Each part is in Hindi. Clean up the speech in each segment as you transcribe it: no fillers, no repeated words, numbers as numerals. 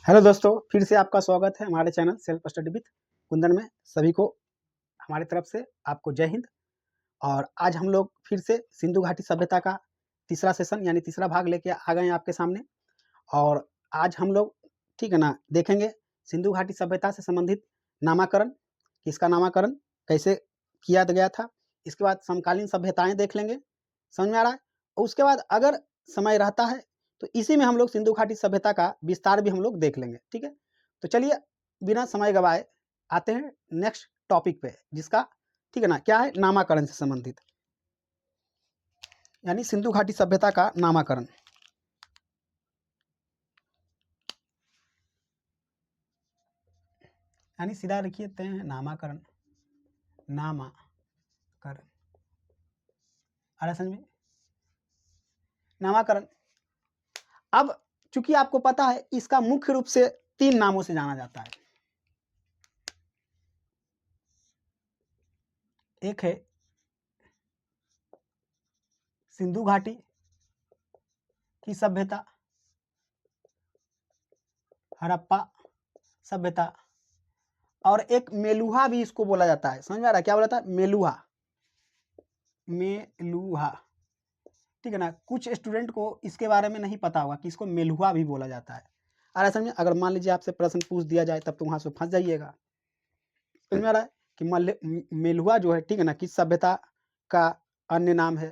हेलो दोस्तों, फिर से आपका स्वागत है हमारे channel self study with Kundan में। सभी को हमारी तरफ से आपको जय हिंद। और आज हम लोग फिर से सिंधु घाटी सभ्यता का तीसरा सेशन यानी तीसरा भाग लेके आ गए हैं आपके सामने। और आज हम लोग ठीक है ना देखेंगे सिंधु घाटी सभ्यता से संबंधित नामाकरण, किसका नामाकरण कैसे किया गया था। इसके बाद समकालीन सभ्यताएं देख लेंगे, समझ में आ रहा है। और उसके बाद अगर समय रहता है तो इसी में हम लोग सिंधु घाटी सभ्यता का विस्तार भी हम लोग देख लेंगे। ठीक है, तो चलिए बिना समय गवाए आते हैं नेक्स्ट टॉपिक पे, जिसका ठीक है ना क्या है, नामाकरण से संबंधित, यानी सिंधु घाटी सभ्यता का नामाकरण। यानी सीधा लिखिए हैं नामाकरण, नामाकरण आ रहा समझ में, नामाकरण। अब चूंकि आपको पता है इसका मुख्य रूप से 3 नामों से जाना जाता है। एक है सिंधु घाटी की सभ्यता, हड़प्पा सभ्यता, और एक मेलुहा भी इसको बोला जाता है। समझ में आ रहा है क्या बोला था? मेलुहा, मेलुहा। ठीक है ना, कुछ स्टूडेंट को इसके बारे में नहीं पता होगा कि इसको मेलुहा भी बोला जाता है। अरे समझ में, अगर मान लीजिए आपसे प्रश्न पूछ दिया जाए तब तो वहां से फंस जाइएगा। समझ में आ रहा है कि मेलुहा जो है ठीक है ना किस सभ्यता का अन्य नाम है।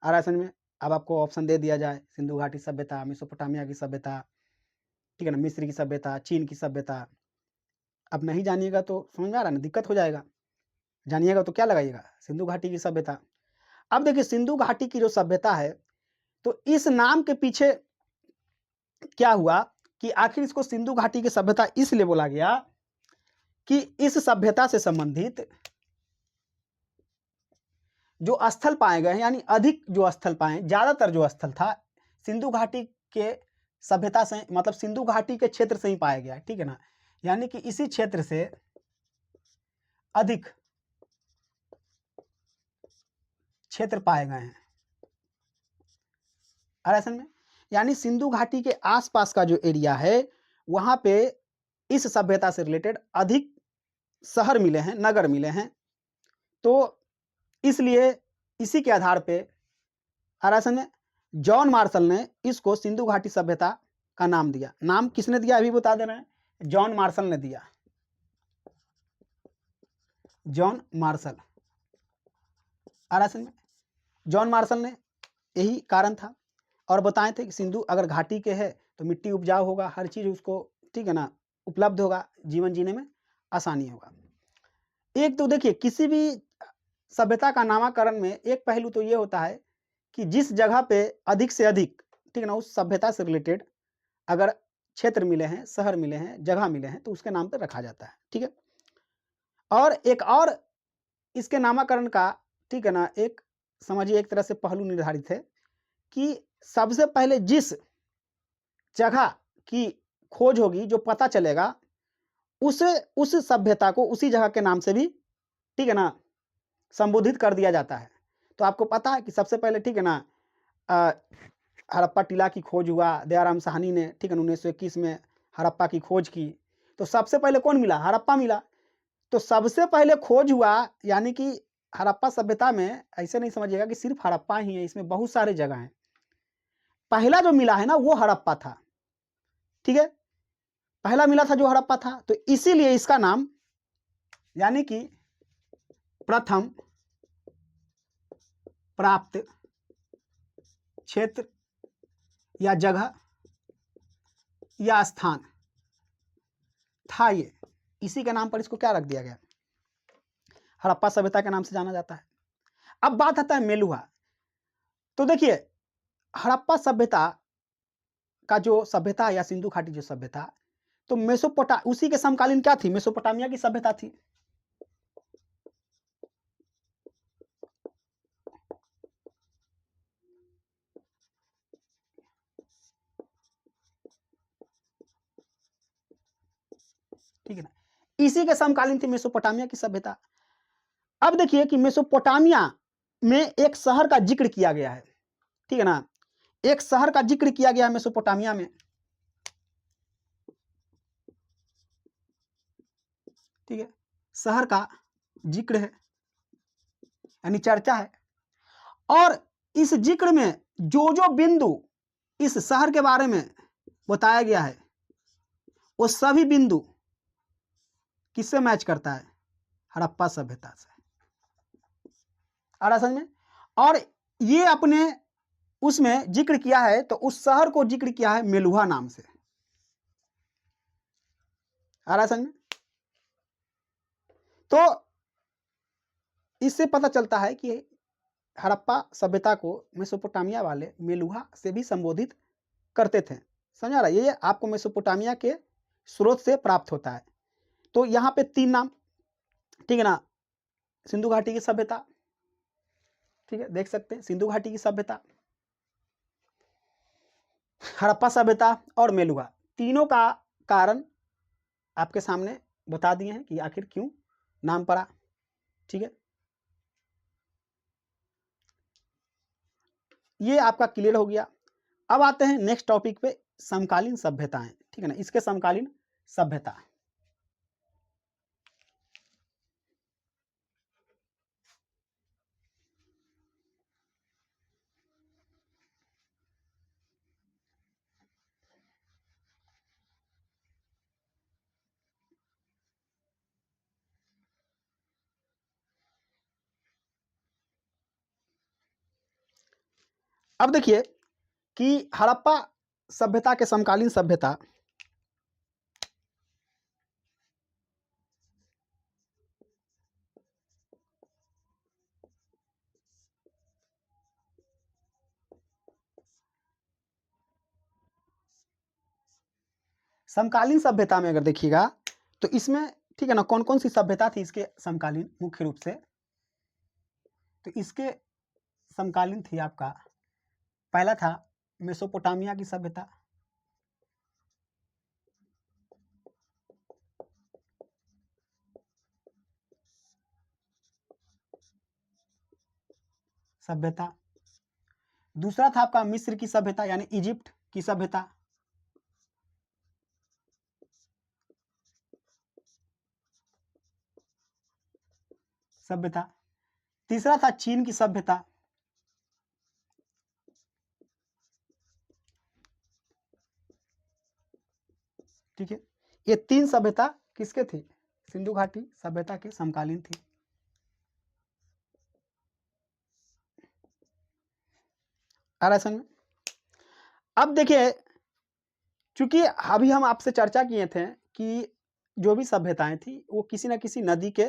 आ रहा है समझ में। अब आपको ऑप्शन दे दिया जाए सिंधु घाटी सभ्यता, मेसोपोटामिया की सभ्यता, ठीक है ना, मिस्र की सभ्यता, चीन की सभ्यता। अब नहीं जानिएगा तो समझ में आ रहा है ना, दिक्कत हो जाएगा। जानिएगा तो क्या लगाइएगा, सिंधु घाटी की सभ्यता। अब देखिए सिंधु घाटी की जो सभ्यता है, तो इस नाम के पीछे क्या हुआ कि आखिर इसको सिंधु घाटी की सभ्यता इसलिए बोला गया कि इस सभ्यता से संबंधित जो स्थल पाए गए हैं, यानी अधिक जो स्थल पाए, ज्यादातर जो स्थल था सिंधु घाटी के सभ्यता से, मतलब सिंधु घाटी के क्षेत्र से ही पाया गया। ठीक है ना, यानी कि इसी क्षेत्र से अधिक क्षेत्र पाए गए हैं। अरे में, यानी सिंधु घाटी के आसपास का जो एरिया है वहां पे इस सभ्यता से रिलेटेड अधिक शहर मिले हैं, नगर मिले हैं। तो इसलिए इसी के आधार पे आरासन में जॉन मार्शल ने इसको सिंधु घाटी सभ्यता का नाम दिया। नाम किसने दिया अभी बता दे रहे हैं, जॉन मार्शल ने दिया। जॉन मार्शल, आरासन में जॉन मार्शल ने, यही कारण था। और बताए थे कि सिंधु अगर घाटी के है तो मिट्टी उपजाऊ होगा, हर चीज उसको ठीक है ना उपलब्ध होगा, जीवन जीने में आसानी होगा। एक तो देखिए किसी भी सभ्यता का नामकरण में एक पहलू तो ये होता है कि जिस जगह पे अधिक से अधिक ठीक है ना उस सभ्यता से रिलेटेड अगर क्षेत्र मिले हैं, शहर मिले हैं, जगह मिले हैं, तो उसके नाम पर रखा जाता है। ठीक है, और एक और इसके नामकरण का ठीक है ना एक समझिए एक तरह से पहलू निर्धारित है कि सबसे पहले जिस जगह की खोज होगी, जो पता चलेगा, उस सभ्यता को उसी जगह के नाम से भी ठीक है ना संबोधित कर दिया जाता है। तो आपको पता है कि सबसे पहले ठीक है ना हड़प्पा टीला की खोज हुआ, दयाराम साहनी ने ठीक है 1921 में हड़प्पा की खोज की। तो सबसे पहले कौन मिला? हड़प्पा मिला। तो सबसे पहले खोज हुआ, यानी कि हड़प्पा सभ्यता में ऐसे नहीं समझिएगा कि सिर्फ हड़प्पा ही है, इसमें बहुत सारे जगह हैं। पहला जो मिला है ना वो हड़प्पा था। ठीक है, पहला मिला था जो हड़प्पा था, तो इसीलिए इसका नाम यानी कि प्रथम प्राप्त क्षेत्र या जगह या स्थान था, ये इसी के नाम पर इसको क्या रख दिया गया, हड़प्पा सभ्यता के नाम से जाना जाता है। अब बात आता है मेलुहा। तो देखिए हड़प्पा सभ्यता का जो सभ्यता या सिंधु घाटी जो सभ्यता, तो उसी के समकालीन क्या थी, मेसोपोटामिया की सभ्यता थी। ठीक है ना, इसी के समकालीन थी मेसोपोटामिया की सभ्यता। अब देखिए कि मेसोपोटामिया में एक शहर का जिक्र किया गया है। ठीक है ना, एक शहर का जिक्र किया गया मेसोपोटामिया में, ठीक है, शहर का जिक्र है यानी चर्चा है, और इस जिक्र में जो जो बिंदु इस शहर के बारे में बताया गया है वो सभी बिंदु किससे मैच करता है? हड़प्पा सभ्यता से। आ रहा समझ में? और ये अपने उसमें जिक्र किया है तो उस शहर को जिक्र किया है मेलुहा नाम से। आ रहा समझ में? तो इससे पता चलता है कि हड़प्पा सभ्यता को मेसोपोटामिया वाले मेलुहा से भी संबोधित करते थे। समझ रहा? ये आपको मेसोपोटामिया के स्रोत से प्राप्त होता है। तो यहाँ पे 3 नाम, ठीक है ना, सिंधु घाटी की सभ्यता, ठीक है, देख सकते हैं सिंधु घाटी की सभ्यता, हड़प्पा सभ्यता और मेलुहा, तीनों का कारण आपके सामने बता दिए हैं कि आखिर क्यों नाम पड़ा। ठीक है, ये आपका क्लियर हो गया। अब आते हैं नेक्स्ट टॉपिक पे, समकालीन सभ्यताएं। ठीक है ना, इसके समकालीन सभ्यता। अब देखिए कि हड़प्पा सभ्यता के समकालीन सभ्यता समकालीन सभ्यता में अगर देखिएगा तो इसमें, ठीक है ना, कौन कौन सी सभ्यता थी इसके समकालीन मुख्य रूप से? तो इसके समकालीन थी आपका, पहला था मेसोपोटामिया की सभ्यता, सभ्यता। दूसरा था आपका मिस्र की सभ्यता यानी इजिप्ट की सभ्यता। तीसरा था चीन की सभ्यता। ठीक है, ये 3 सभ्यता किसके थी? सिंधु घाटी सभ्यता के समकालीन थी। आरासन में अब देखिए, चूंकि अभी हम आपसे चर्चा किए थे कि जो भी सभ्यताएं थी वो किसी न किसी नदी के,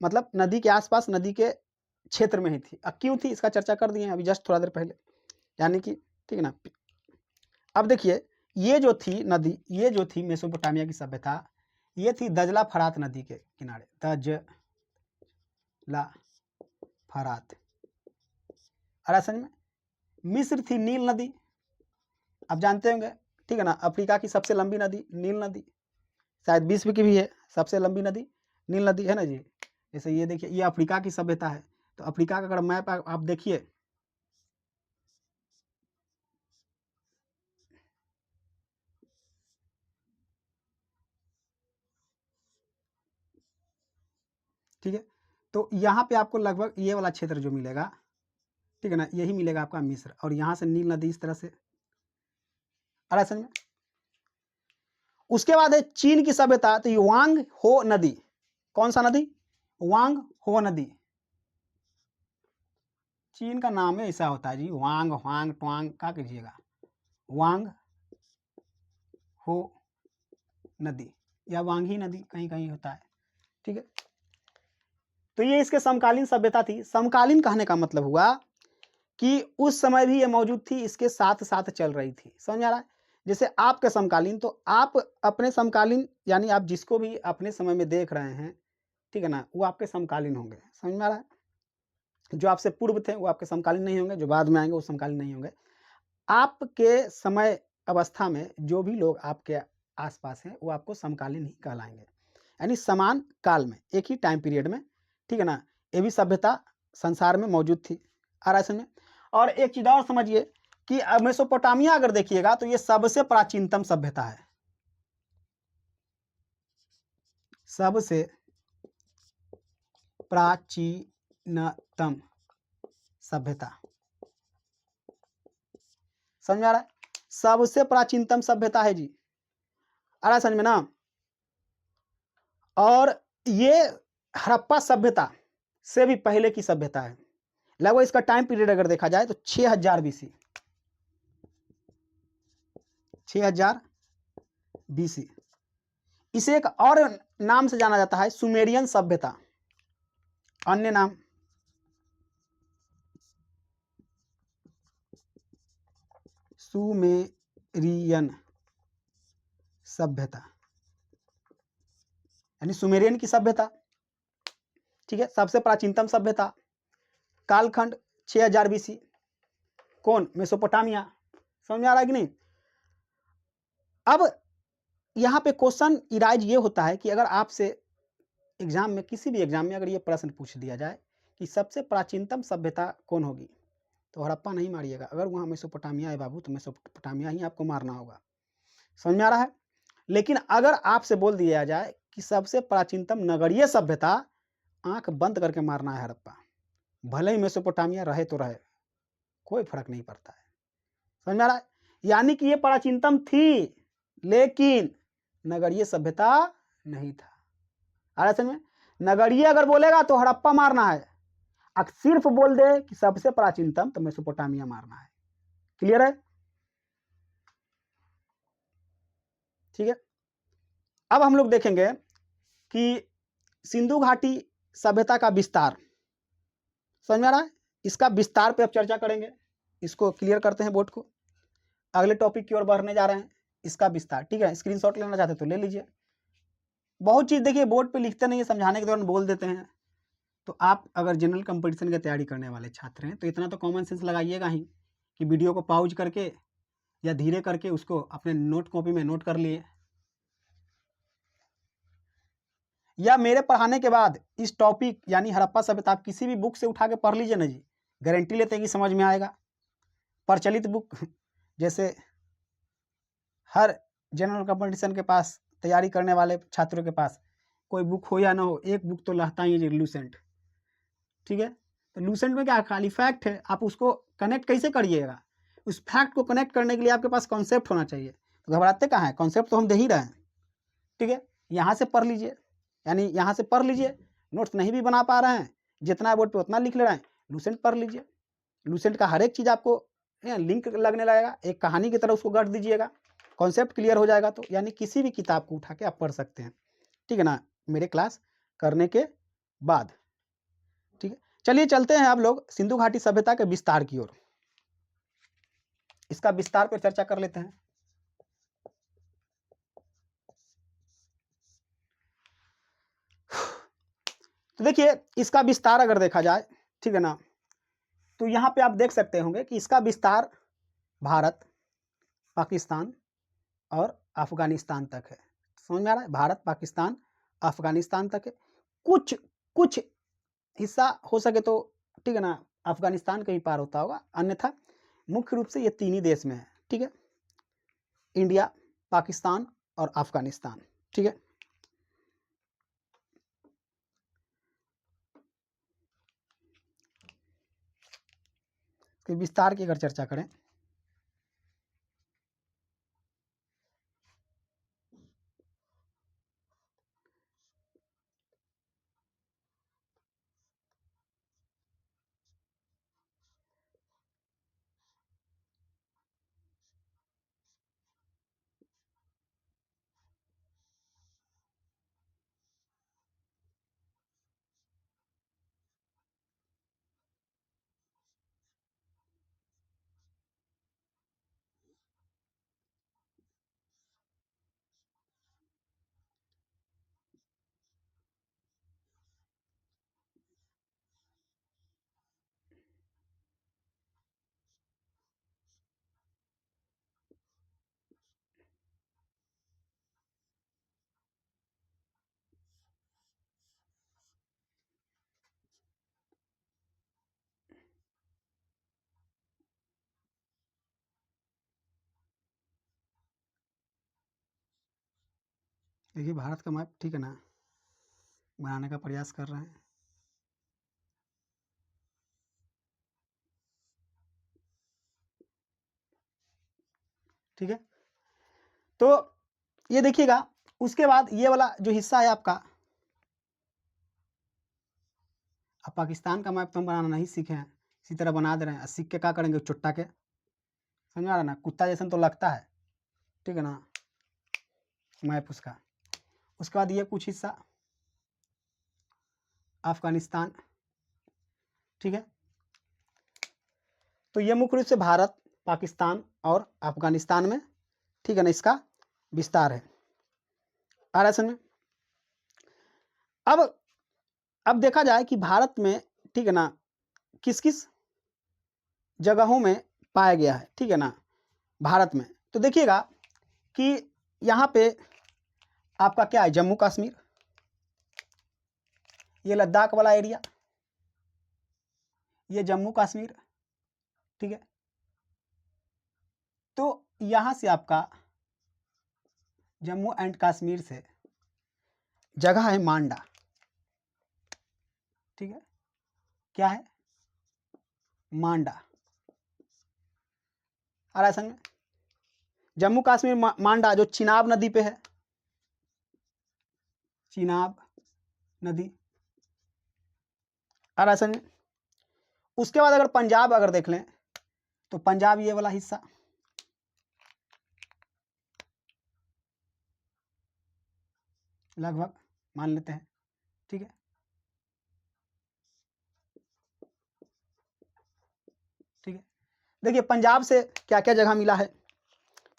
मतलब नदी के आसपास, नदी के क्षेत्र में ही थी। अब क्यों थी इसका चर्चा कर दिए अभी जस्ट थोड़ा देर पहले, यानी कि, ठीक है ना। अब देखिए, ये जो थी नदी, ये जो थी मेसोपोटामिया की सभ्यता, ये थी दजला फरात नदी के किनारे, दजला फरात। अरासन में मिस्र थी नील नदी, आप जानते होंगे, ठीक है ना, अफ्रीका की सबसे लंबी नदी नील नदी, शायद विश्व की भी है सबसे लंबी नदी नील नदी, है ना जी। जैसे ये देखिए, ये अफ्रीका की सभ्यता है, तो अफ्रीका का अगर मैप आप देखिए, ठीक है, तो यहाँ पे आपको लगभग ये वाला क्षेत्र जो मिलेगा, ठीक है ना, यही मिलेगा आपका मिस्र, और यहाँ से नील नदी इस तरह से। समझ में? उसके बाद है चीन की सभ्यता, तो वांग हो नदी, कौन सा नदी? वांग हो नदी। चीन का नाम है ऐसा होता है जी, वांग, वांग ट्वांग क्या कीजिएगा, वांग हो नदी या वांगी नदी कहीं कहीं होता है। ठीक है, तो ये इसके समकालीन सभ्यता थी। समकालीन कहने का मतलब हुआ कि उस समय भी ये मौजूद थी, इसके साथ साथ चल रही थी। समझ आ रहा है? जैसे आपके समकालीन, तो आप अपने समकालीन यानी आप जिसको भी अपने समय में देख रहे हैं, ठीक है ना, वो आपके समकालीन होंगे। समझ में आ रहा है? जो आपसे पूर्व थे वो आपके समकालीन नहीं होंगे, जो बाद में आएंगे वो समकालीन नहीं होंगे। आपके समय अवस्था में जो भी लोग आपके आसपास हैं वो आपको समकालीन ही कहलाएंगे, यानी समान काल में, एक ही टाइम पीरियड में, ठीक है ना, ये भी सभ्यता संसार में मौजूद थी। आ रहा है समझ में? और एक चीज़ और समझिए कि मेसोपोटामिया अगर देखिएगा तो ये सबसे प्राचीनतम सभ्यता है, सबसे प्राचीनतम सभ्यता। समझ में आ रहा है? सबसे प्राचीनतम सभ्यता है जी, आ रहा है समझ में ना? और ये हड़प्पा सभ्यता से भी पहले की सभ्यता है। लगभग इसका टाइम पीरियड अगर देखा जाए तो 6000 बीसी, 6000 बीसी। इसे एक और नाम से जाना जाता है, सुमेरियन सभ्यता। अन्य नाम सुमेरियन सभ्यता, यानी सुमेरियन की सभ्यता। ठीक है, सबसे प्राचीनतम सभ्यता, कालखंड 6000 बीसी। कौन? मेसोपोटामिया। समझ में आ रहा है कि नहीं? अब यहाँ पे क्वेश्चन इराइज ये होता है कि अगर आपसे एग्जाम में, किसी भी एग्जाम में अगर ये प्रश्न पूछ दिया जाए कि सबसे प्राचीनतम सभ्यता कौन होगी, तो हड़प्पा नहीं मारिएगा। अगर वहाँ मेसोपोटामिया है बाबू, तो मेसोपोटामिया ही आपको मारना होगा। समझ में आ रहा है? लेकिन अगर आपसे बोल दिया जाए कि सबसे प्राचीनतम नगरीय सभ्यता, आंख बंद करके मारना है हड़प्पा, भले ही मेसोपोटामिया रहे तो रहे, कोई फर्क नहीं पड़ता है। समझ में आ रहा है? यानी कि ये प्राचीनतम थी, लेकिन नगरीय सभ्यता नहीं था। आ रहा है समझ में? नगरीय अगर बोलेगा तो हड़प्पा मारना है, अगर सिर्फ बोल दे कि सबसे प्राचीनतम तो मेसोपोटामिया मारना है। क्लियर है? ठीक है, अब हम लोग देखेंगे कि सिंधु घाटी सभ्यता का विस्तार। समझ में आ रहा है? इसका विस्तार पे अब चर्चा करेंगे। इसको क्लियर करते हैं बोर्ड को, अगले टॉपिक की ओर बढ़ने जा रहे हैं। इसका विस्तार, ठीक है, स्क्रीनशॉट लेना चाहते तो ले लीजिए। बहुत चीज देखिए बोर्ड पे लिखते नहीं है, समझाने के दौरान बोल देते हैं। तो आप अगर जनरल कंपटीशन की तैयारी करने वाले छात्र हैं तो इतना तो कॉमन सेंस लगाइएगा ही कि वीडियो को पॉज करके या धीरे करके उसको अपने नोट कॉपी में नोट कर लिए, या मेरे पढ़ाने के बाद इस टॉपिक यानी हड़प्पा सभ्यता आप किसी भी बुक से उठा के पढ़ लीजिए ना जी, गारंटी लेते हैं कि समझ में आएगा। प्रचलित बुक, जैसे हर जनरल कंपटीशन के पास तैयारी करने वाले छात्रों के पास कोई बुक हो या ना हो, एक बुक तो रहता ही है, लूसेंट। ठीक है, तो लूसेंट में क्या खाली फैक्ट है, आप उसको कनेक्ट कैसे करिएगा? उस फैक्ट को कनेक्ट करने के लिए आपके पास कॉन्सेप्ट होना चाहिए। तो घबराते कहाँ हैं, कॉन्सेप्ट तो हम दे ही रहे हैं। ठीक है, यहाँ से पढ़ लीजिए, यानी यहाँ से पढ़ लीजिए, नोट्स नहीं भी बना पा रहे हैं, जितना बोर्ड पे उतना लिख ले रहे हैं, लूसेंट पढ़ लीजिए। लूसेंट का हर एक चीज़ आपको लिंक लगने लगेगा, एक कहानी की तरह उसको गढ़ दीजिएगा, कॉन्सेप्ट क्लियर हो जाएगा। तो यानी किसी भी किताब को उठा के आप पढ़ सकते हैं, ठीक है ना, मेरे क्लास करने के बाद। ठीक है, चलिए चलते हैं आप लोग सिंधु घाटी सभ्यता के विस्तार की ओर। इसका विस्तार पर चर्चा कर लेते हैं। तो देखिए इसका विस्तार अगर देखा जाए, ठीक है ना, तो यहाँ पे आप देख सकते होंगे कि इसका विस्तार भारत, पाकिस्तान और अफगानिस्तान तक है। समझ में आ रहा है? भारत, पाकिस्तान, अफगानिस्तान तक है। कुछ कुछ हिस्सा हो सके तो, ठीक है ना, अफगानिस्तान के भी पार होता होगा, अन्यथा मुख्य रूप से ये तीन ही देश में है। ठीक है, इंडिया, पाकिस्तान और अफगानिस्तान। ठीक है, विस्तार की अगर चर्चा करें, देखिए भारत का मैप, ठीक है ना, बनाने का प्रयास कर रहे हैं। ठीक है, तो ये देखिएगा। उसके बाद ये वाला जो हिस्सा है आपका, अब पाकिस्तान का मैप तो हम बनाना नहीं सीखे हैं, इसी तरह बना दे रहे हैं। सीख के क्या करेंगे, चुट्टा के, समझ आ रहा ना, कुत्ता जैसा तो लगता है, ठीक है ना, मैप उसका। उसके बाद ये कुछ हिस्सा अफगानिस्तान, ठीक है। तो ये मुख्य रूप से भारत, पाकिस्तान और अफगानिस्तान में, ठीक है ना, इसका विस्तार है। आ रहा है समझ में? अब देखा जाए कि भारत में, ठीक है ना, किस किस जगहों में पाया गया है, ठीक है ना, भारत में। तो देखिएगा कि यहाँ पे आपका क्या है, जम्मू कश्मीर, ये लद्दाख वाला एरिया, ये जम्मू कश्मीर, ठीक है। तो यहाँ से आपका जम्मू एंड कश्मीर से जगह है मांडा, ठीक है, क्या है, मांडा। आ रहा है समझ में? जम्मू कश्मीर मांडा जो चिनाब नदी पे है, चिनाब नदी। आ रहा है समझ में? उसके बाद अगर पंजाब अगर देख लें तो पंजाब ये वाला हिस्सा, लगभग मान लेते हैं, ठीक है। ठीक है, देखिए पंजाब से क्या क्या जगह मिला है।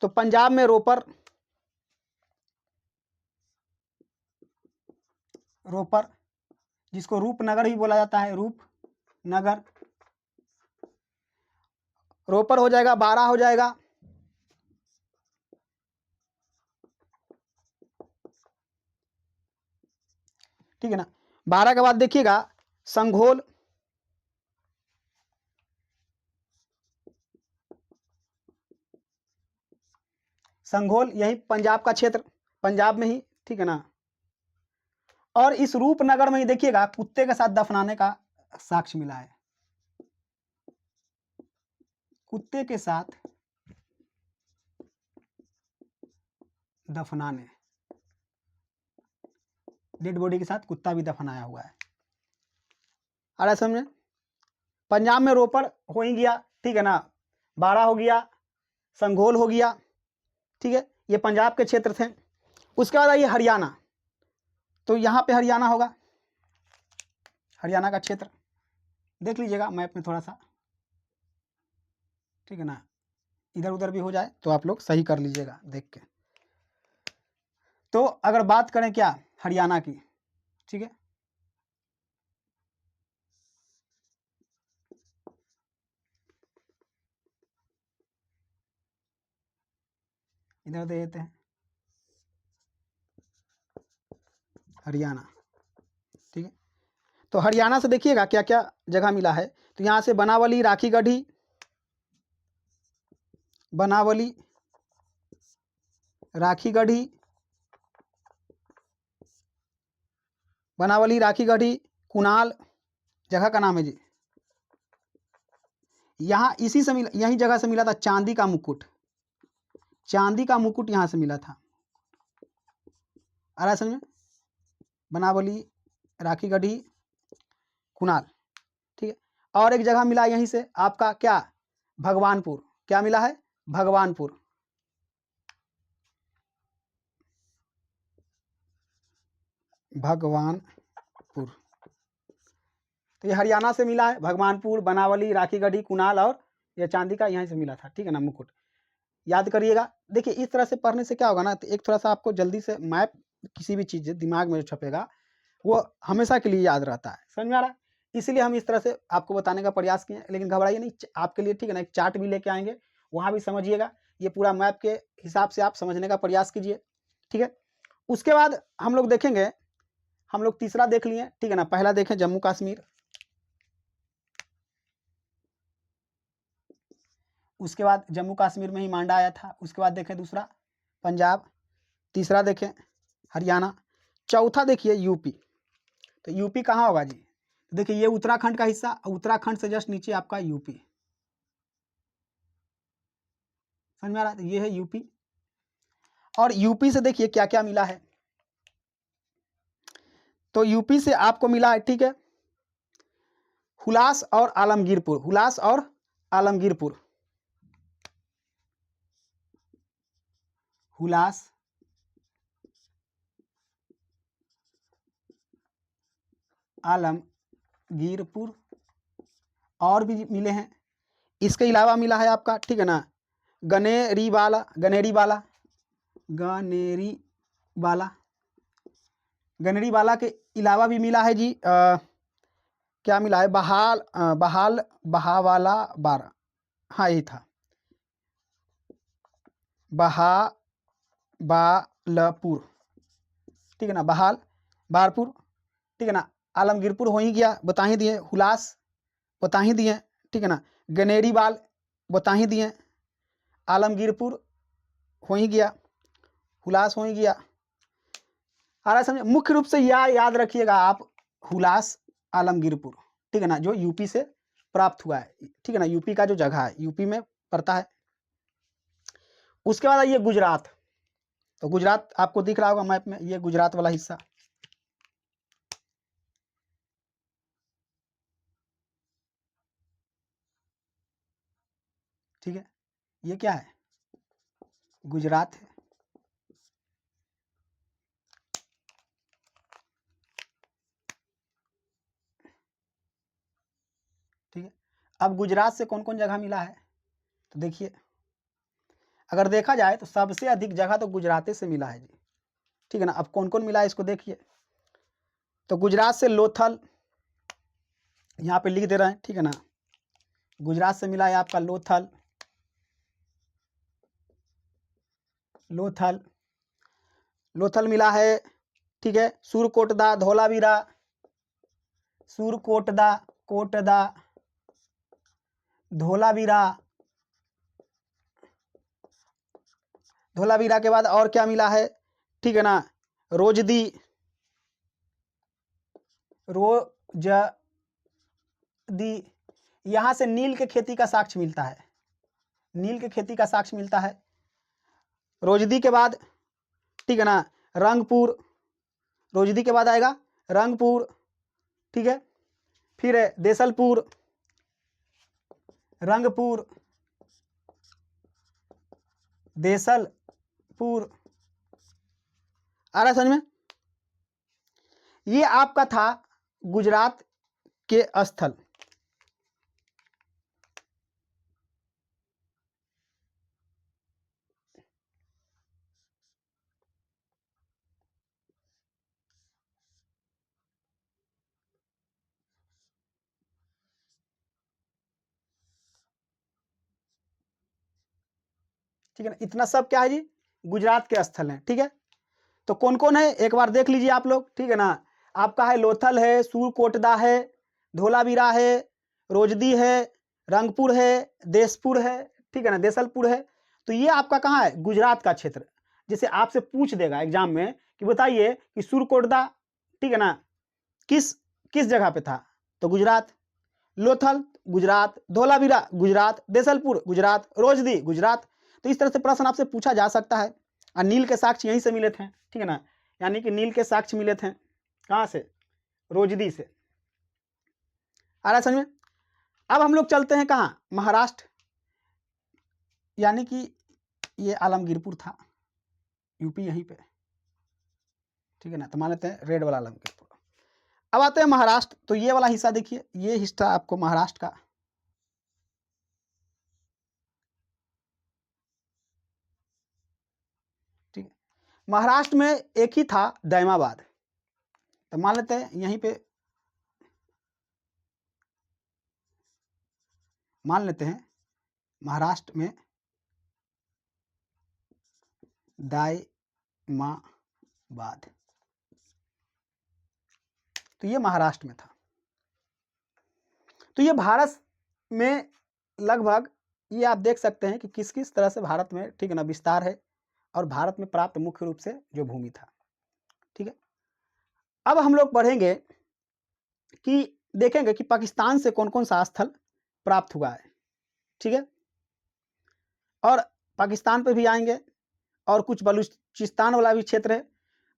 तो पंजाब में रोपर, रोपर जिसको रूपनगर भी बोला जाता है, रूपनगर, रोपर हो जाएगा, बारा हो जाएगा, ठीक है ना। बारा के बाद देखिएगा संघोल, संघोल यही पंजाब का क्षेत्र, पंजाब में ही, ठीक है ना। और इस रूपनगर में ही देखिएगा कुत्ते के साथ दफनाने का साक्ष्य मिला है, कुत्ते के साथ दफनाने, डेड बॉडी के साथ कुत्ता भी दफनाया हुआ है। आ रहा है समझ में? पंजाब में रोपड़ हो ही गया, ठीक है ना, बाड़ा हो गया, संघोल हो गया, ठीक है, ये पंजाब के क्षेत्र थे। उसके बाद आइए हरियाणा, तो यहाँ पे हरियाणा होगा, हरियाणा का क्षेत्र देख लीजिएगा मैप में थोड़ा सा, ठीक है ना, इधर उधर भी हो जाए तो आप लोग सही कर लीजिएगा देख के। तो अगर बात करें क्या हरियाणा की, ठीक है, इधर दे देते हैं हरियाणा, ठीक है। तो हरियाणा से देखिएगा क्या क्या जगह मिला है। तो यहाँ से बनावली, राखी गढ़ी, बनावली, राखी गढ़ी, बनावली, राखी गढ़ी, कुणाल जगह का नाम है जी। यहाँ इसी से मिला, यही जगह से मिला था चांदी का मुकुट, चांदी का मुकुट यहाँ से मिला था। आ रहा है समझ में? बनावली, राखी गढ़ी, कुणाल, ठीक है। और एक जगह मिला यहीं से आपका क्या, भगवानपुर, क्या मिला है, भगवानपुर, भगवानपुर। तो ये हरियाणा से मिला है, भगवानपुर, बनावली, राखी गढ़ी, कुणाल, और ये चांदी का यहीं से मिला था, ठीक है ना, मुकुट। याद करिएगा। देखिए इस तरह से पढ़ने से क्या होगा ना, तो एक थोड़ा सा आपको जल्दी से मैप, किसी भी चीज़ दिमाग में जो छपेगा वो हमेशा के लिए याद रहता है, समझ में आ रहा है। इसीलिए हम इस तरह से आपको बताने का प्रयास किए, लेकिन घबराइए नहीं, आपके लिए, ठीक है ना, एक चार्ट भी लेके आएंगे, वहाँ भी समझिएगा, ये पूरा मैप के हिसाब से आप समझने का प्रयास कीजिए, ठीक है। उसके बाद हम लोग देखेंगे, हम लोग तीसरा देख लिए, ठीक है ना, पहला देखें जम्मू कश्मीर, उसके बाद जम्मू कश्मीर में ही मांडा आया था। उसके बाद देखें दूसरा पंजाब, तीसरा देखें हरियाणा। चौथा देखिए यूपी, तो यूपी कहाँ होगा जी? देखिए ये उत्तराखंड का हिस्सा, उत्तराखंड से जस्ट नीचे आपका यूपी, समझ में आ रहा है? ये है यूपी। और यूपी से देखिए क्या क्या मिला है, तो यूपी से आपको मिला है, ठीक है, हुलास और आलमगीरपुर, हुलास और आलमगीरपुर, हुलास आलमगीरपुर, और भी मिले हैं। इसके अलावा मिला है आपका, ठीक है ना, गनेरीवाला, गनेरीवाला, गनेरीवाला, गनेरीवाला के अलावा भी मिला है जी क्या मिला है, बहाल बहावाला बारा, हाँ यही था, बहाबालपुर, ठीक है ना, बहाल बारपुर, ठीक है ना, आलमगीरपुर हो ही गया, बता ही दिए, हुलास बता ही दिए, ठीक है ना, गनेरीवाल बता ही दिए, आलमगीरपुर हो ही गया, हुलास हो ही गया। आ रहा समझे? मुख्य रूप से यह याद रखिएगा आप, हुलास आलमगीरपुर, ठीक है ना, जो यूपी से प्राप्त हुआ है, ठीक है ना, यूपी का जो जगह है यूपी में पड़ता है। उसके बाद ये गुजरात, तो गुजरात आपको दिख रहा होगा मैप में, ये गुजरात वाला हिस्सा, ठीक है, ये क्या है, गुजरात है, ठीक है। अब गुजरात से कौन कौन जगह मिला है, तो देखिए अगर देखा जाए तो सबसे अधिक जगह तो गुजरात से मिला है जी, ठीक है ना। अब कौन कौन मिला है इसको देखिए, तो गुजरात से लोथल, यहाँ पे लिख दे रहे हैं, ठीक है ना, गुजरात से मिला है आपका लोथल, लोथल, लोथल मिला है, ठीक है, सुरकोटदा, धोलावीरा, सुरकोटदा, कोटदा, धोलावीरा, धोलावीरा के बाद और क्या मिला है, ठीक है ना, रोजदी, रोजदी, यहां से नील के खेती का साक्ष्य मिलता है, नील के खेती का साक्ष्य मिलता है, रोजदी के बाद, ठीक है ना, रंगपुर, रोजदी के बाद आएगा रंगपुर, ठीक है, फिर है देसलपुर, रंगपुर, देसलपुर, आ रहा है समझ में? ये आपका था गुजरात के स्थल। ठीक है ना, इतना सब क्या है जी, गुजरात के स्थल हैं, ठीक है। तो कौन कौन है एक बार देख लीजिए आप लोग, ठीक है ना, आपका है लोथल है, सूरकोटदा है, धोलावीरा है, रोजदी है, रंगपुर है, देसपुर है, ठीक है ना, देसलपुर है। तो ये आपका कहाँ है, गुजरात का क्षेत्र। जैसे आपसे पूछ देगा एग्जाम में कि बताइए कि सूरकोटदा, ठीक है ना, किस किस जगह पे था, तो गुजरात, लोथल गुजरात, धोलावीरा गुजरात, देसलपुर गुजरात, रोजदी गुजरात। तो इस तरह से प्रश्न आपसे पूछा जा सकता है। और नील के साक्ष्य यहीं से मिले थे, ठीक है ना, यानी कि नील के साक्ष्य मिले थे कहाँ से, रोजदी से। आ रहा समझ में? अब हम लोग चलते हैं कहाँ, महाराष्ट्र, यानी कि ये आलमगीरपुर था, यूपी यहीं पे, ठीक है ना, तो मान लेते हैं रेड वाला आलमगीरपुर। अब आते हैं महाराष्ट्र, तो ये वाला हिस्सा देखिए, ये हिस्सा आपको महाराष्ट्र का, ठीक है। महाराष्ट्र में एक ही था दैमाबाद, तो मान लेते हैं यहीं पे, मान लेते हैं महाराष्ट्र में दायमाबाद, तो ये महाराष्ट्र में था। तो ये भारत में लगभग, ये आप देख सकते हैं कि किस किस तरह से भारत में, ठीक है ना, विस्तार है, और भारत में प्राप्त मुख्य रूप से जो भूमि था। ठीक है। अब हम लोग पढ़ेंगे कि देखेंगे कि पाकिस्तान से कौन कौन सा स्थल प्राप्त हुआ है, ठीक है। और पाकिस्तान पे भी आएंगे और कुछ बलूचिस्तान वाला भी क्षेत्र है।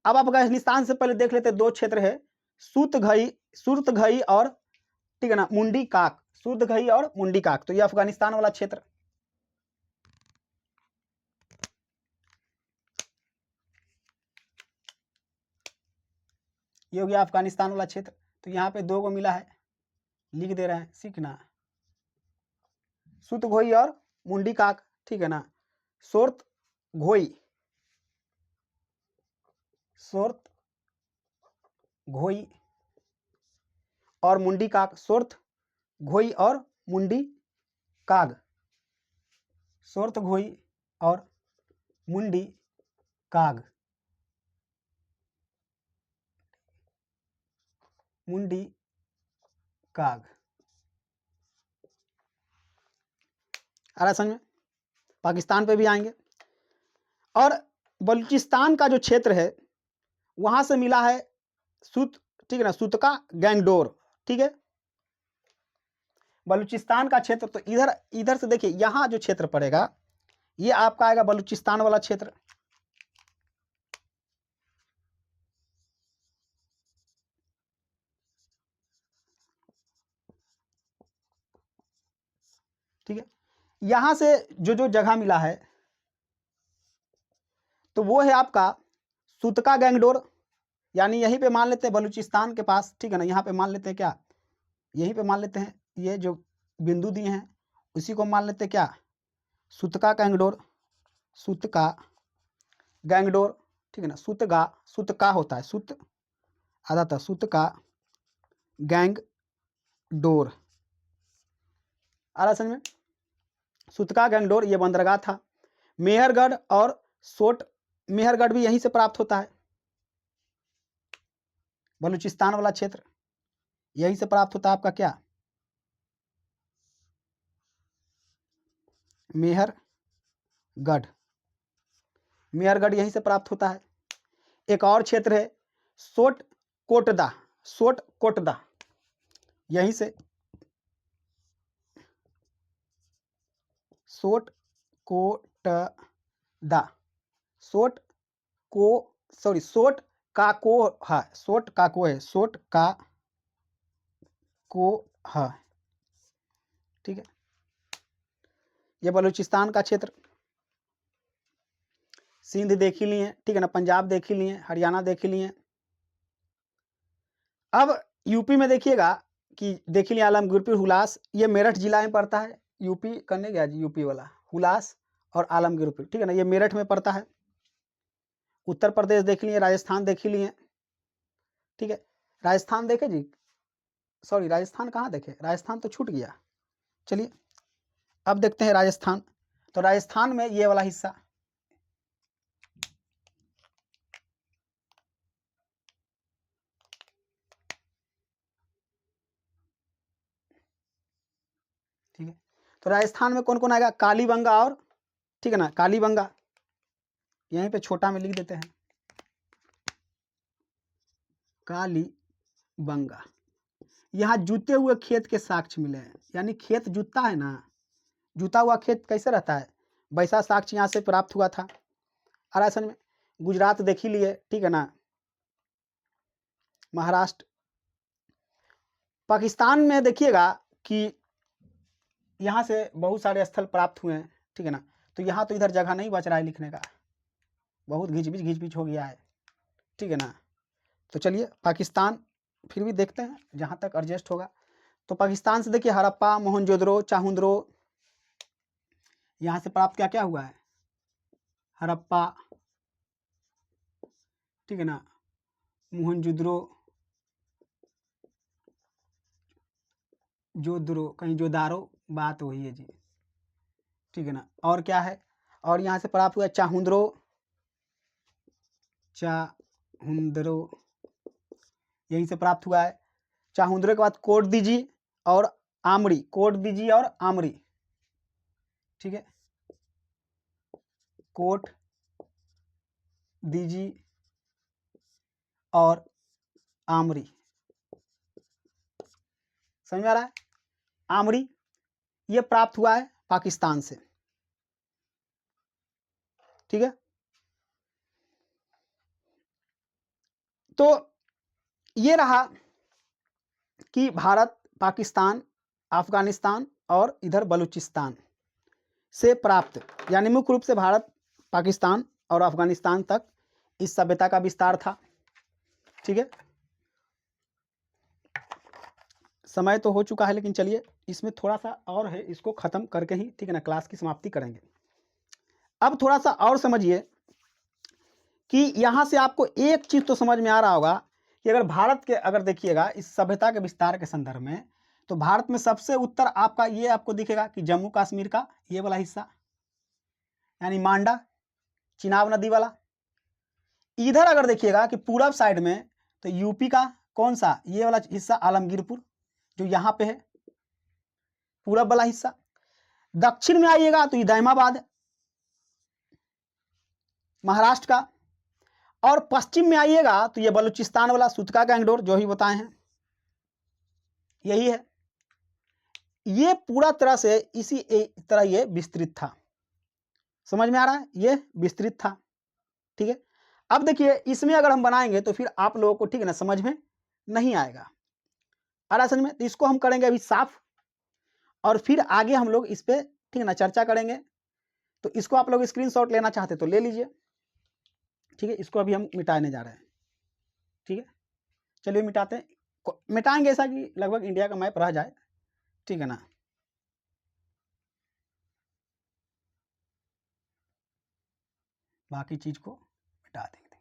अब अफगानिस्तान से पहले देख लेते हैं, दो क्षेत्र है, सुरतघई और, ठीक है ना, मुंडी काक, सुरतघई और मुंडी काक। तो ये अफगानिस्तान वाला क्षेत्र, ये हो गया अफगानिस्तान वाला क्षेत्र। तो यहाँ पे दो को मिला है, लिख दे रहे हैं, सीखना, सुरतघोई और मुंडी काक, ठीक है ना। सुरतघोई, सुरतघोई और मुंडी काक, सुरतघोई और मुंडी काग, सुरतघोई और मुंडी काग, मुंडी काग। आ रहा समझ में? पाकिस्तान पे भी आएंगे। और बलूचिस्तान का जो क्षेत्र है वहां से मिला है ठीक है ना, सुतका गैंगडोर, ठीक है। बलूचिस्तान का क्षेत्र, तो इधर से देखिए, यहां जो क्षेत्र पड़ेगा ये आपका आएगा बलूचिस्तान वाला क्षेत्र, ठीक है। यहां से जो जगह मिला है तो वो है आपका सुतका गैंगडोर, यानी यहीं पे मान लेते हैं बलूचिस्तान के पास, ठीक है ना। यहाँ पे मान लेते हैं क्या, यहीं पे मान लेते हैं, ये जो बिंदु दिए हैं उसी को मान लेते हैं क्या, सुतका गैंगडोर, सुतका गैंगडोर, ठीक है ना। सुतका होता है, सुत आधा था, सुतका गैंगडोर, आ रहा समझ में? सुतका गैंगडोर ये बंदरगाह था। मेहरगढ़ और सोट, मेहरगढ़ भी यहीं से प्राप्त होता है, बलूचिस्तान वाला क्षेत्र यहीं से प्राप्त होता है आपका क्या, मेहरगढ़, मेहरगढ़ यहीं से प्राप्त होता है। एक और क्षेत्र है सोटकोटदा, सोटकोटदा यहीं से, सोटकोटदा, सोट काको है, सोट काको है, सोट का को है, ठीक है। ये बलूचिस्तान का क्षेत्र, सिंध देख ही लिए, ठीक है ना, पंजाब देख ही लिए, हरियाणा देख ही लिए। अब यूपी में देखिएगा कि देख ही लिए आलमगीरपुर, हुलास, ये मेरठ जिला में पड़ता है। यूपी करने गया जी, यूपी वाला हुलास और आलमगीरपुर, ठीक है ना, ये मेरठ में पड़ता है। उत्तर प्रदेश देख लिए, राजस्थान देख ही लिए, ठीक है। राजस्थान देखे जी, सॉरी राजस्थान कहाँ देखे, राजस्थान तो छूट गया। चलिए अब देखते हैं राजस्थान। तो राजस्थान में ये वाला हिस्सा, ठीक है। तो राजस्थान में कौन कौन आएगा, कालीबंगा और, ठीक है ना, कालीबंगा यहीं पे छोटा में लिख देते हैं, कालीबंगा। यहाँ जुते हुए खेत के साक्ष्य मिले हैं, यानी खेत जुतता है ना, जुता हुआ खेत कैसे रहता है, वैसा साक्ष्य यहाँ से प्राप्त हुआ था। राजस्थान में गुजरात देख ही लिए, ठीक है ना, महाराष्ट्र। पाकिस्तान में देखिएगा कि यहाँ से बहुत सारे स्थल प्राप्त हुए हैं, ठीक है ना। तो यहाँ तो इधर जगह नहीं बच रहा है लिखने का, बहुत घिच हो गया है, ठीक है ना। तो चलिए पाकिस्तान फिर भी देखते हैं जहाँ तक एडजस्ट होगा। तो पाकिस्तान से देखिए हड़प्पा, मोहनजोदड़ो, चाहुंद्रो, यहाँ से प्राप्त क्या क्या हुआ है, हड़प्पा, ठीक है ना, मोहनजोदड़ो, जोदड़ो, कहीं जोदारो बात वही है जी, ठीक है ना। और क्या है, और यहाँ से प्राप्त हुआ चाहुंद्रो, चाहुंद्रो यहीं से प्राप्त हुआ है। चाहुंद्रो के बाद कोट दीजी और आमरी, कोट दीजी और आमरी, ठीक है, कोट दीजी और आमरी। समझ में आ रहा है? आमरी ये प्राप्त हुआ है पाकिस्तान से, ठीक है। तो ये रहा कि भारत, पाकिस्तान, अफगानिस्तान और इधर बलूचिस्तान से प्राप्त, यानी मुख्य रूप से भारत, पाकिस्तान और अफगानिस्तान तक इस सभ्यता का विस्तार था, ठीक है। समय तो हो चुका है, लेकिन चलिए इसमें थोड़ा सा और है, इसको खत्म करके ही, ठीक है ना, क्लास की समाप्ति करेंगे। अब थोड़ा सा और समझिए कि यहां से आपको एक चीज तो समझ में आ रहा होगा कि अगर भारत के, अगर देखिएगा इस सभ्यता के विस्तार के संदर्भ में, तो भारत में सबसे उत्तर आपका ये आपको दिखेगा कि जम्मू कश्मीर का ये वाला हिस्सा, यानी मांडा, चिनाब नदी वाला। इधर अगर देखिएगा कि पूरब साइड में, तो यूपी का कौन सा, ये वाला हिस्सा आलमगीरपुर जो यहाँ पे है, पूरब वाला हिस्सा। दक्षिण में आइएगा तो ये दैमाबाद महाराष्ट्र का, और पश्चिम में आइएगा तो ये बलूचिस्तान वाला सुतका गैंगडोर जो ही बताए हैं, यही है। ये पूरा तरह से इसी तरह ये विस्तृत था। समझ में आ रहा है? ये विस्तृत था, ठीक है। अब देखिए इसमें अगर हम बनाएंगे तो फिर आप लोगों को, ठीक है ना, समझ में नहीं आएगा। आ रहा है समझ में? तो इसको हम करेंगे अभी साफ, और फिर आगे हम लोग इस पे, ठीक है ना, चर्चा करेंगे। तो इसको आप लोग स्क्रीनशॉट लेना चाहते तो ले लीजिए, ठीक है। इसको अभी हम मिटाने जा रहे हैं, ठीक है। चलिए मिटाते हैं, मिटाएंगे ऐसा कि लगभग इंडिया का मैप रह जाए, ठीक है ना। बाकी चीज को मिटा देंगे।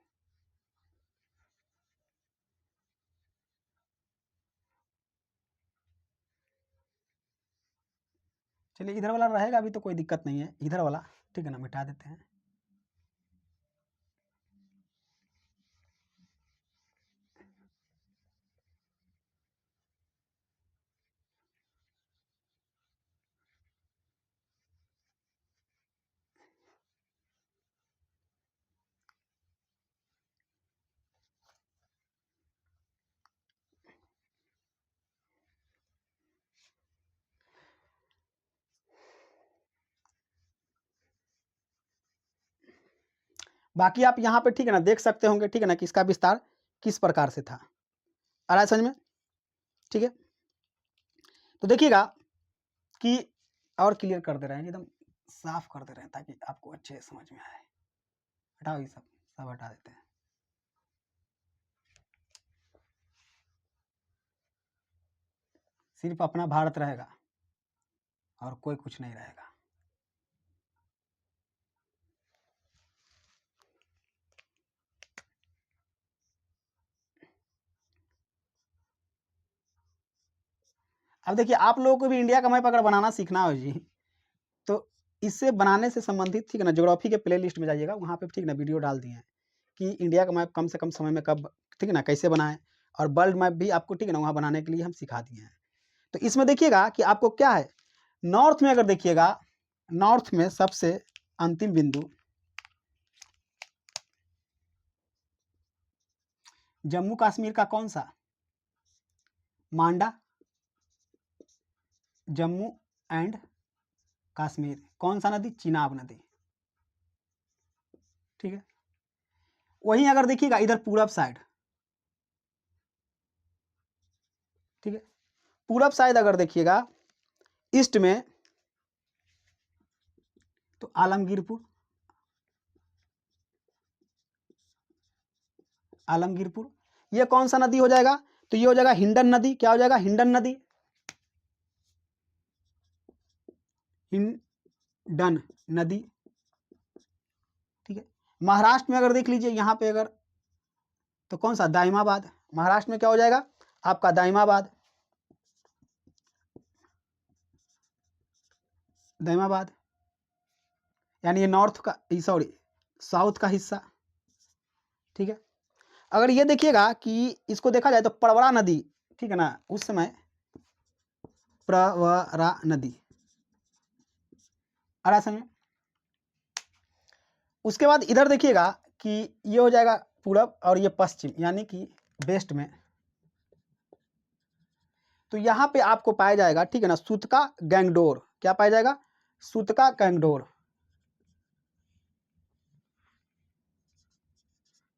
चलिए इधर वाला रहेगा अभी तो कोई दिक्कत नहीं है, इधर वाला, ठीक है ना, मिटा देते हैं। बाकी आप यहाँ पे, ठीक है ना, देख सकते होंगे, ठीक है ना, कि इसका विस्तार किस प्रकार से था। आ रहा है समझ में? ठीक है। तो देखिएगा कि और क्लियर कर दे रहे हैं, एकदम साफ कर दे रहे हैं ताकि आपको अच्छे से समझ में आए। हटाओ ये सब, सब हटा देते हैं। सिर्फ अपना भारत रहेगा और कोई कुछ नहीं रहेगा। अब देखिए आप लोगों को भी इंडिया का मैप अगर बनाना सीखना हो जी, तो इससे बनाने से संबंधित, ठीक है ना, ज्योग्राफी के प्ले लिस्ट में जाइएगा, वहाँ पे, ठीक है ना, वीडियो डाल दिए हैं कि इंडिया का मैप कम से कम समय में कब, ठीक है ना, कैसे बनाएं, और वर्ल्ड मैप भी आपको, ठीक है ना, वहाँ बनाने के लिए हम सिखा दिए हैं। तो इसमें देखिएगा कि आपको क्या है, नॉर्थ में अगर देखिएगा, नॉर्थ में सबसे अंतिम बिंदु जम्मू कश्मीर का कौन सा, मांडा, जम्मू एंड कश्मीर। कौन सा नदी? चिनाब नदी, ठीक है। वहीं अगर देखिएगा इधर पूरब साइड, ठीक है, पूरब साइड अगर देखिएगा ईस्ट में, तो आलमगीरपुर, आलमगीरपुर। ये कौन सा नदी हो जाएगा? तो ये हो जाएगा हिंडन नदी। क्या हो जाएगा? हिंडन नदी, हिंडन नदी, ठीक है। महाराष्ट्र में अगर देख लीजिए यहाँ पे अगर, तो कौन सा? दाइमाबाद। महाराष्ट्र में क्या हो जाएगा आपका? दाइमाबाद, दाइमाबाद, यानी ये नॉर्थ का, सॉरी साउथ का हिस्सा, ठीक है। अगर ये देखिएगा कि इसको देखा जाए तो प्रवरा नदी, ठीक है ना, उस समय प्रवरा नदी, अरा समय। उसके बाद इधर देखिएगा कि ये हो जाएगा पूरब और ये पश्चिम यानी कि वेस्ट में। तो यहाँ पे आपको पाया जाएगा, ठीक है ना, सूतका गैंगडोर। क्या पाया जाएगा? सूतका गैंगडोर।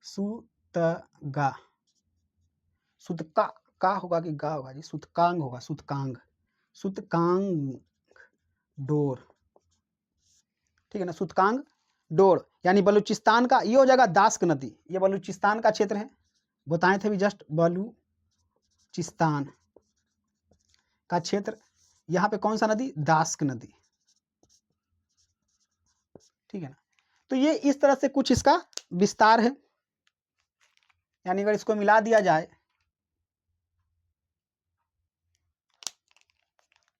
सूतगा, सूतका का होगा कि गा होगा जी? सूतकांग होगा, सूतकांग, सूतकांग डोर, ठीक है ना, सूतकांग डोर यानी बलूचिस्तान का, ये हो जाएगा दास्क नदी, ये बलूचिस्तान का क्षेत्र है, बताए थे भी जस्ट, बलूचिस्तान का क्षेत्र। यहाँ पे कौन सा नदी? दास्क नदी, ठीक है ना। तो ये इस तरह से कुछ इसका विस्तार है, यानी अगर इसको मिला दिया जाए,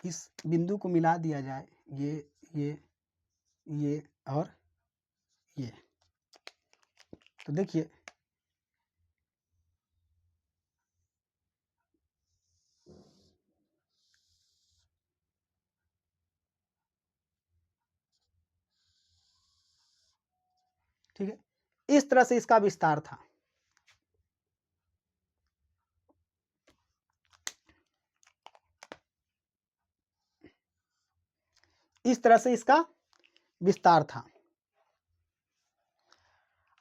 इस बिंदु को मिला दिया जाए, ये और ये, तो देखिए ठीक है, इस तरह से इसका विस्तार था। इस तरह से इसका विस्तार था।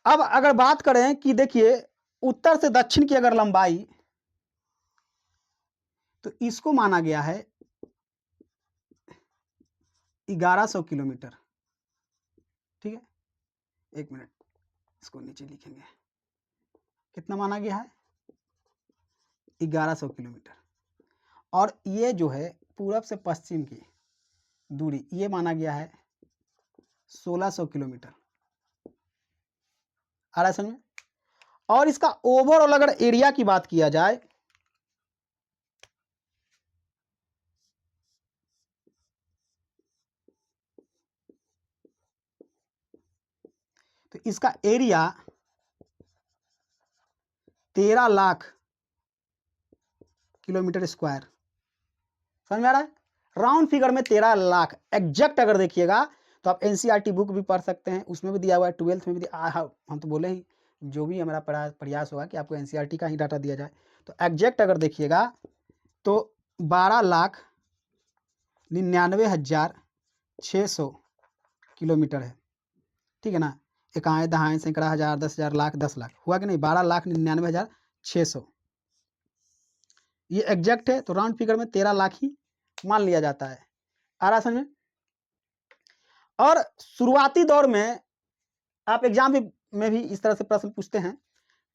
अब अगर बात करें कि देखिए उत्तर से दक्षिण की अगर लंबाई, तो इसको माना गया है 1100 किलोमीटर, ठीक है। एक मिनट, इसको नीचे लिखेंगे, कितना माना गया है? 1100 किलोमीटर। और ये जो है पूरब से पश्चिम की दूरी, ये माना गया है 1600 किलोमीटर। आ रहा है समझ में? और इसका ओवरऑल अगर एरिया की बात किया जाए, तो इसका एरिया 13 लाख किलोमीटर स्क्वायर। समझ में आ रहा है? राउंड फिगर में 13 लाख। एग्जैक्ट अगर देखिएगा तो आप एनसीईआरटी बुक भी पढ़ सकते हैं, उसमें भी दिया हुआ है, 12th में भी दिया। हम तो बोले ही, जो भी हमारा प्रयास होगा कि आपको एनसीईआरटी का ही डाटा दिया जाए। तो एग्जैक्ट अगर देखिएगा तो 12,99,600 किलोमीटर है, ठीक है ना। इकाएँ दहाएँ सैकड़ा हज़ार 10,000 लाख 10 लाख हुआ कि नहीं? 12,99,600 ये एग्जैक्ट है। तो राउंड फिगर में 13 लाख ही मान लिया जाता है। आ रहा समझ में? और शुरुआती दौर में आप एग्जाम में भी इस तरह से प्रश्न पूछते हैं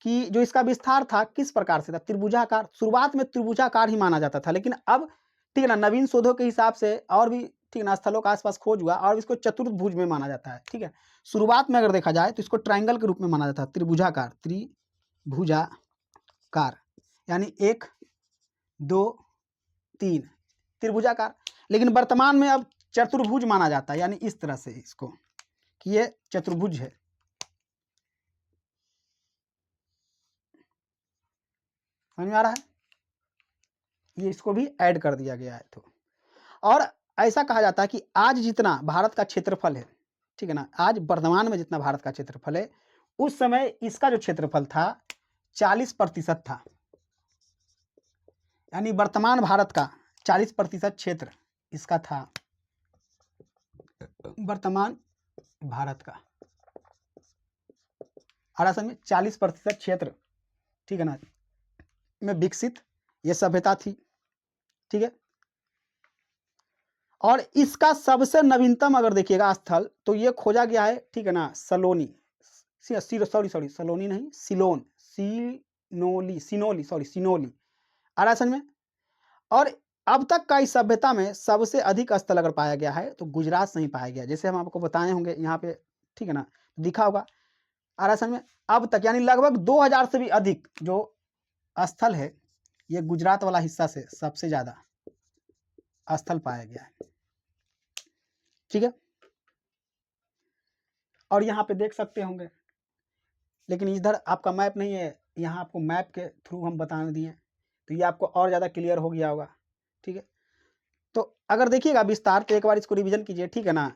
कि जो इसका विस्तार था किस प्रकार से था? त्रिभुजाकार। शुरुआत में त्रिभुजाकार ही माना जाता था, लेकिन अब ठीक है ना, नवीन शोधों के हिसाब से और भी ठीक है ना, स्थलों के आसपास खोज हुआ और इसको चतुर्भुज में माना जाता है, ठीक है। शुरुआत में अगर देखा जाए तो इसको ट्रायंगल के रूप में माना जाता है, त्रिभुजाकार, त्रिभुजाकार यानी 1 2 3 त्रिभुजाकार। लेकिन वर्तमान में अब चतुर्भुज माना जाता है, यानी इस तरह से इसको कि ये चतुर्भुज है। समझ में आ रहा है? ये इसको भी ऐड कर दिया गया है। तो और ऐसा कहा जाता है कि आज जितना भारत का क्षेत्रफल है, ठीक है ना, आज वर्तमान में जितना भारत का क्षेत्रफल है, उस समय इसका जो क्षेत्रफल था 40% था। यानी वर्तमान भारत का 40% क्षेत्र इसका था, वर्तमान भारत का। और असल में 40% क्षेत्र, ठीक है ना, में विकसित ये सभ्यता थी, ठीक है। और इसका सबसे नवीनतम अगर देखिएगा स्थल तो ये खोजा गया है, ठीक है ना, सलोनी, सॉरी सलोनी नहीं, सिलोन, सिनोली। आ रहा है समझ में? और अब तक का इस सभ्यता में सबसे अधिक स्थल अगर पाया गया है तो गुजरात से ही पाया गया, जैसे हम आपको बताए होंगे यहाँ पे, ठीक है ना, दिखा होगा। आ रहा है समझ में? अब तक यानी लगभग 2000 से भी अधिक जो स्थल है, ये गुजरात वाला हिस्सा से सबसे ज्यादा स्थल पाया गया है, ठीक है। और यहाँ पे देख सकते होंगे, लेकिन इधर आपका मैप नहीं है, यहाँ आपको मैप के थ्रू हम बताने दिए, तो ये आपको और ज़्यादा क्लियर हो गया होगा, ठीक है। तो अगर देखिएगा विस्तार, तो एक बार इसको रिवीजन कीजिए, ठीक है ना,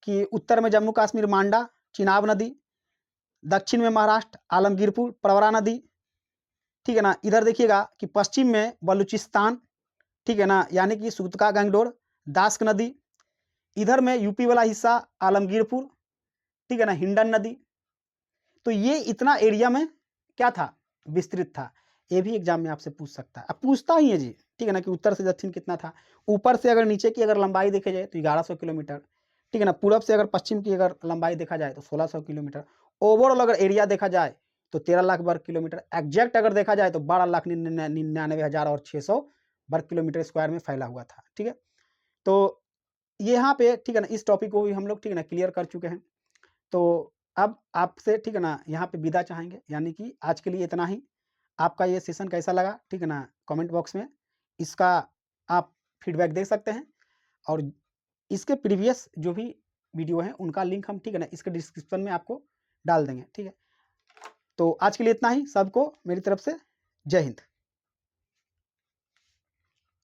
कि उत्तर में जम्मू कश्मीर मांडा, चिनाब नदी, दक्षिण में महाराष्ट्र, आलमगीरपुर, प्रवरा नदी, ठीक है ना। इधर देखिएगा कि पश्चिम में बलूचिस्तान, ठीक है ना, यानी कि सूतका गंगडोर, दास्क नदी। इधर में यूपी वाला हिस्सा आलमगीरपुर, ठीक है ना, हिंडन नदी। तो ये इतना एरिया में क्या था, विस्तृत था। ये भी एग्जाम में आपसे पूछ सकता है, अब पूछता ही है जी, ठीक है ना, कि उत्तर से दक्षिण कितना था। ऊपर से अगर नीचे की अगर लंबाई देखी जाए तो 1100 किलोमीटर, ठीक है ना। पूरब से अगर पश्चिम की अगर लंबाई देखा जाए तो 1600 किलोमीटर। ओवरऑल अगर एरिया देखा जाए तो 13 लाख वर्ग किलोमीटर। एग्जैक्ट अगर देखा जाए तो 12,99,600 वर्ग किलोमीटर स्क्वायर में फैला हुआ था, ठीक है। तो यहाँ पे, ठीक है ना, इस टॉपिक को भी हम लोग, ठीक है ना, क्लियर कर चुके हैं। तो अब आपसे, ठीक है ना, यहाँ पे विदा चाहेंगे, यानी कि आज के लिए इतना ही। आपका ये सेशन कैसा लगा, ठीक है ना, कमेंट बॉक्स में इसका आप फीडबैक दे सकते हैं। और इसके प्रीवियस जो भी वीडियो हैं उनका लिंक हम, ठीक है ना, इसके डिस्क्रिप्शन में आपको डाल देंगे, ठीक है। तो आज के लिए इतना ही। सबको मेरी तरफ से जय हिंद।